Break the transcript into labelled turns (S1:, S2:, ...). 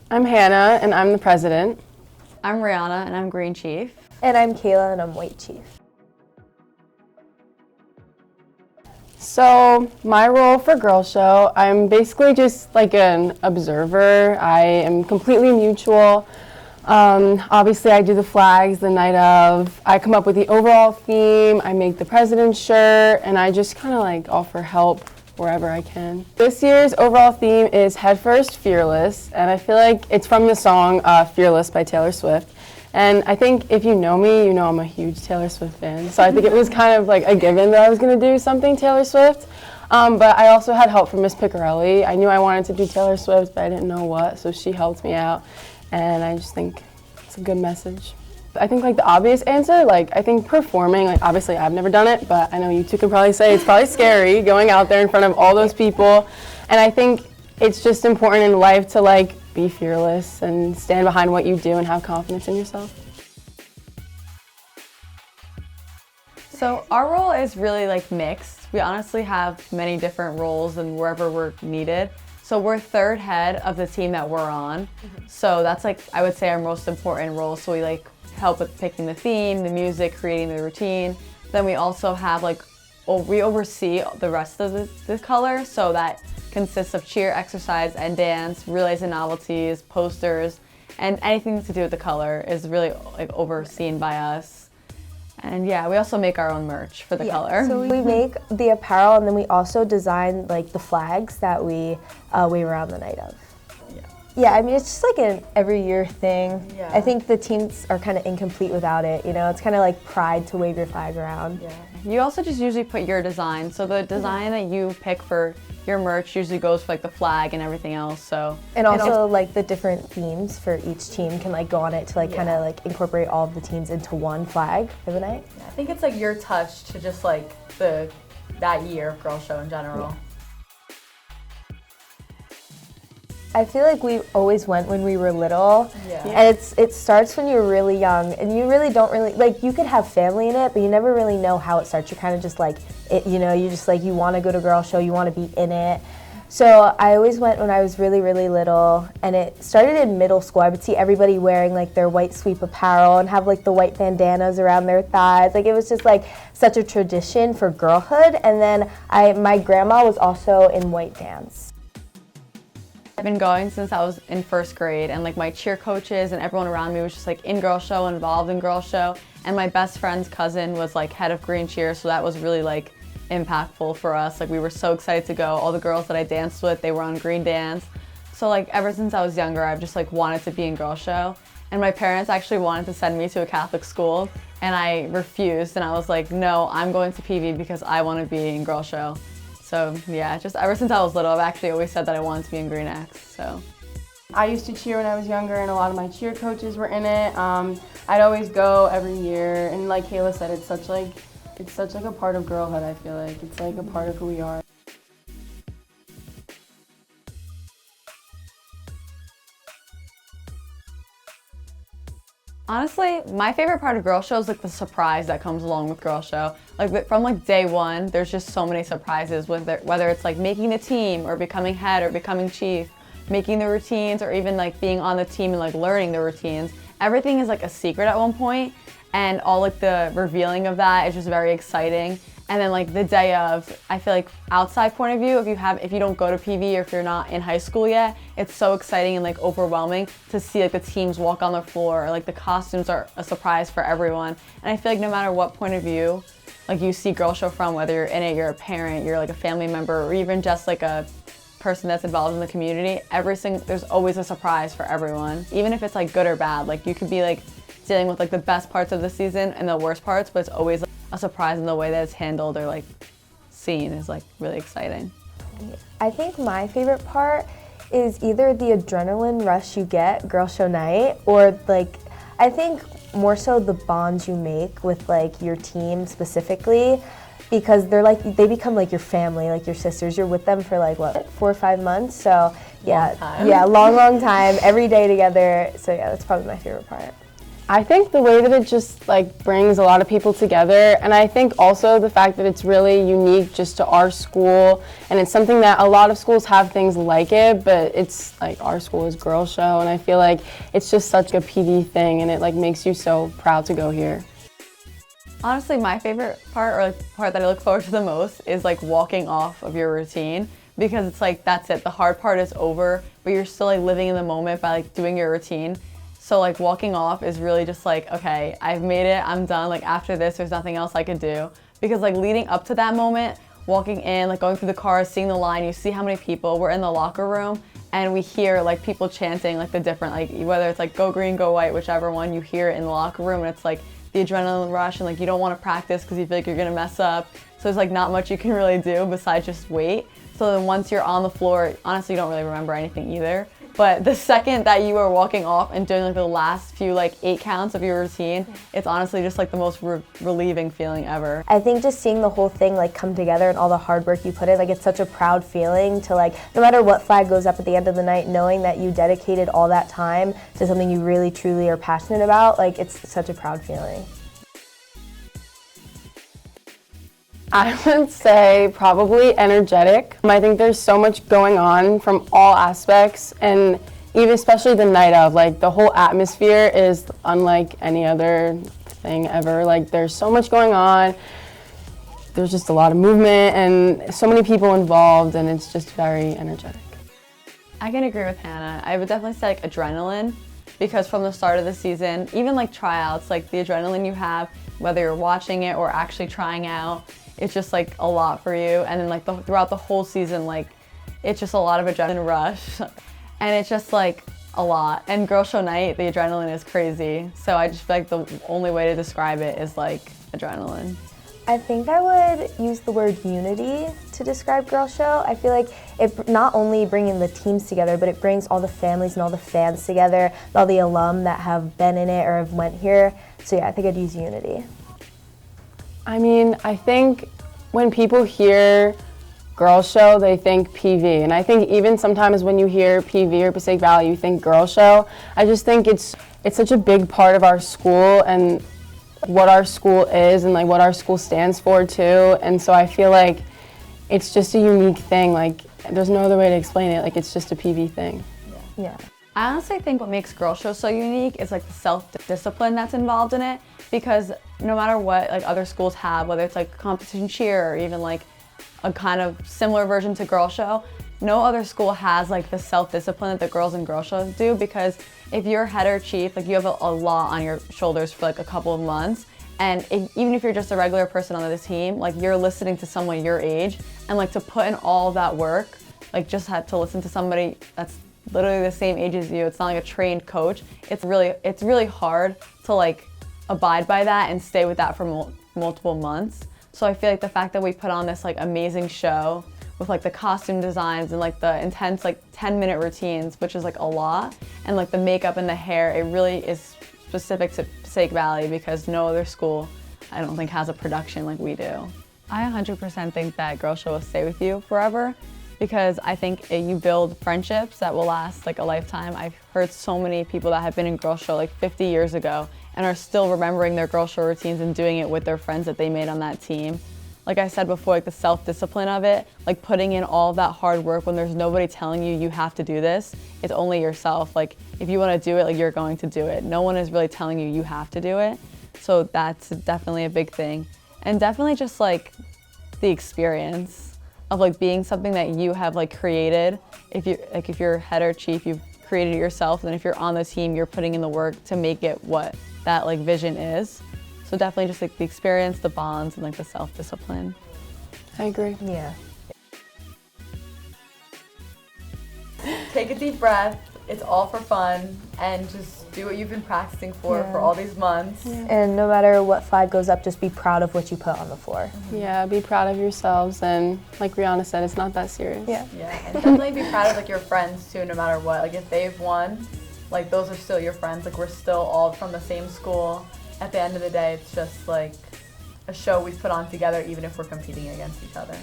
S1: I'm Hannah, and I'm the president.
S2: I'm Rihanna, and I'm Green Chief.
S3: And I'm Kayla, and I'm White Chief.
S1: So my role for Girl Show, I'm basically just like an observer. I am completely mutual. Obviously, I do the flags the night of. I come up with the overall theme. I make the president's shirt, and I just kind of like offer help wherever I can. This year's overall theme is Headfirst Fearless, and I feel like it's from the song Fearless by Taylor Swift. And I think if you know me, you know I'm a huge Taylor Swift fan. So I think it was kind of like a given that I was going to do something Taylor Swift. But I also had help from Miss Piccarelli. I knew I wanted to do Taylor Swift, but I didn't know what, so she helped me out. And I just think it's a good message. I think like the obvious answer, like I think performing, like obviously I've never done it, but I know you two can probably say it's probably scary going out there in front of all those people. And I think it's just important in life to like be fearless and stand behind what you do and have confidence in yourself.
S2: So our role is really like mixed. We honestly have many different roles and wherever we're needed. So we're third head of the team that we're on. So that's like, I would say our most important role. So we like help with picking the theme, the music, creating the routine. Then we also have like, we oversee the rest of the color. So that consists of cheer, exercise, and dance, relays and novelties, posters, and anything to do with the color is really like overseen by us. And yeah, we also make our own merch for the color.
S3: So we make the apparel, and then we also design like the flags that we wave around the night of. Yeah, I mean, it's just like an every year thing. Yeah. I think the teams are kind of incomplete without it, you know? It's kind of like pride to wave your flag around.
S2: Yeah. You also just usually put your design. So the design that you pick for your merch usually goes for like the flag and everything else, so.
S3: And also like the different themes for each team can like go on it to like kind of like incorporate all of the teams into one flag for the night.
S2: Yeah, I think it's like your touch to just like that year of Girl Show in general.
S3: Yeah. I feel like we always went when we were little, and it starts when you're really young, and you really don't really, like you could have family in it, but you never really know how it starts. You're kind of just like, you know, you just like, you want to go to Girl Show, you want to be in it. So I always went when I was really, really little, and it started in middle school. I would see everybody wearing like their white sweep apparel and have like the white bandanas around their thighs. Like it was just like such a tradition for girlhood, and then my grandma was also in white dance.
S2: I've been going since I was in first grade, and like my cheer coaches and everyone around me was just like in Girl Show, involved in Girl Show, and my best friend's cousin was like head of Green Cheer, so that was really like impactful for us. Like we were so excited to go. All the girls that I danced with, they were on Green Dance. So like ever since I was younger, I've just like wanted to be in Girl Show, and my parents actually wanted to send me to a Catholic school, and I refused, and I was like, no, I'm going to PV because I want to be in Girl Show. So yeah, just ever since I was little, I've actually always said that I wanted to be in Green X, so.
S1: I used to cheer when I was younger, and a lot of my cheer coaches were in it. I'd always go every year, and like Kayla said, it's such like a part of girlhood, I feel like. It's like a part of who we are.
S2: Honestly, my favorite part of Girl Show is like the surprise that comes along with Girl Show. Like from like day one, there's just so many surprises, whether it's like making the team or becoming head or becoming chief, making the routines, or even like being on the team and like learning the routines. Everything is like a secret at one point, and all like the revealing of that is just very exciting. And then like the day of, I feel like outside point of view, if you don't go to PV or if you're not in high school yet, it's so exciting and like overwhelming to see like the teams walk on the floor, or like the costumes are a surprise for everyone. And I feel like no matter what point of view like you see Girl Show from, whether you're in it, you're a parent, you're like a family member, or even just like a person that's involved in the community, there's always a surprise for everyone. Even if it's like good or bad, like you could be like dealing with like the best parts of the season and the worst parts, but it's always like, a surprise in the way that it's handled or like seen is like really exciting.
S3: I think my favorite part is either the adrenaline rush you get Girl Show night, or like I think more so the bonds you make with like your team specifically, because they become like your family, like your sisters. You're with them for like what, 4 or 5 months. So yeah, long time, every day together. So yeah, that's probably my favorite part.
S1: I think the way that it just like brings a lot of people together, and I think also the fact that it's really unique just to our school, and it's something that a lot of schools have things like it, but it's like our school is girl show, and I feel like it's just such a PD thing, and it like makes you so proud to go here.
S2: Honestly, my favorite part, or like, the part that I look forward to the most, is like walking off of your routine, because it's like that's it. The hard part is over, but you're still like living in the moment by like doing your routine. So like walking off is really just like, okay, I've made it, I'm done. Like after this, there's nothing else I could do. Because like leading up to that moment, walking in, like going through the cars, seeing the line, you see how many people, we're in the locker room, and we hear like people chanting like the different, like whether it's like go green, go white, whichever one, you hear it in the locker room, and it's like the adrenaline rush, and like you don't want to practice because you feel like you're gonna mess up. So there's like not much you can really do besides just wait. So then once you're on the floor, honestly you don't really remember anything either. But the second that you are walking off and doing like the last few like 8 counts of your routine, it's honestly just like the most relieving feeling ever.
S3: I think just seeing the whole thing like come together and all the hard work you put in, like it's such a proud feeling to like, no matter what flag goes up at the end of the night, knowing that you dedicated all that time to something you really truly are passionate about, like it's such a proud feeling.
S1: I would say probably energetic. I think there's so much going on from all aspects, and even especially the night of, like the whole atmosphere is unlike any other thing ever. Like there's so much going on, there's just a lot of movement and so many people involved, and it's just very energetic.
S2: I can agree with Hannah. I would definitely say like adrenaline, because from the start of the season, even like tryouts, like the adrenaline you have, whether you're watching it or actually trying out, it's just like a lot for you. And then like throughout the whole season, like it's just a lot of adrenaline rush, and it's just like a lot. And girl show night, the adrenaline is crazy. So I just feel like the only way to describe it is like adrenaline.
S3: I think I would use the word unity to describe Girl Show. I feel like it not only bringing the teams together, but it brings all the families and all the fans together, and all the alum that have been in it or have went here. So yeah, I think I'd use unity.
S1: I mean, I think when people hear girl show, they think PV. And I think even sometimes when you hear PV or Passaic Valley, you think girl show. I just think it's such a big part of our school and what our school is and like what our school stands for too. And so I feel like it's just a unique thing. Like there's no other way to explain it. Like it's just a PV thing.
S3: Yeah.
S2: I honestly think what makes girl show so unique is like the self-discipline that's involved in it, because no matter what like other schools have, whether it's like competition cheer or even like a kind of similar version to girl show, no other school has like the self-discipline that the girls in girl show do, because if you're head or chief, like you have a lot on your shoulders for like a couple of months, and even if you're just a regular person on the team, like you're listening to someone your age, and like to put in all that work, like just had to listen to somebody that's literally the same age as you. It's not like a trained coach. It's really hard to like abide by that and stay with that for multiple months. So I feel like the fact that we put on this like amazing show with like the costume designs and like the intense like 10-minute routines, which is like a lot, and like the makeup and the hair, it really is specific to Passaic Valley, because no other school I don't think has a production like we do. I 100% think that girl show will stay with you forever, because I think you build friendships that will last like a lifetime. I've heard so many people that have been in girl show like 50 years ago and are still remembering their girl show routines and doing it with their friends that they made on that team. Like I said before, like the self-discipline of it, like putting in all that hard work when there's nobody telling you you have to do this. It's only yourself. Like if you want to do it, like you're going to do it. No one is really telling you you have to do it. So that's definitely a big thing. And definitely just like the experience of like being something that you have like created. If you're head or chief, you've created it yourself, and if you're on the team, you're putting in the work to make it what that like vision is. So definitely just like the experience, the bonds, and like the self-discipline.
S1: I agree.
S3: Yeah.
S2: Take a deep breath. It's all for fun, and just do what you've been practicing for all these months.
S1: Yeah.
S3: And no matter what flag goes up, just be proud of what you put on the floor.
S1: Yeah, be proud of yourselves, and like Rihanna said, it's not that serious.
S3: Yeah.
S2: Yeah, and definitely be proud of like your friends too, no matter what. Like if they've won, like those are still your friends. Like we're still all from the same school. At the end of the day, it's just like a show we put on together, even if we're competing against each other.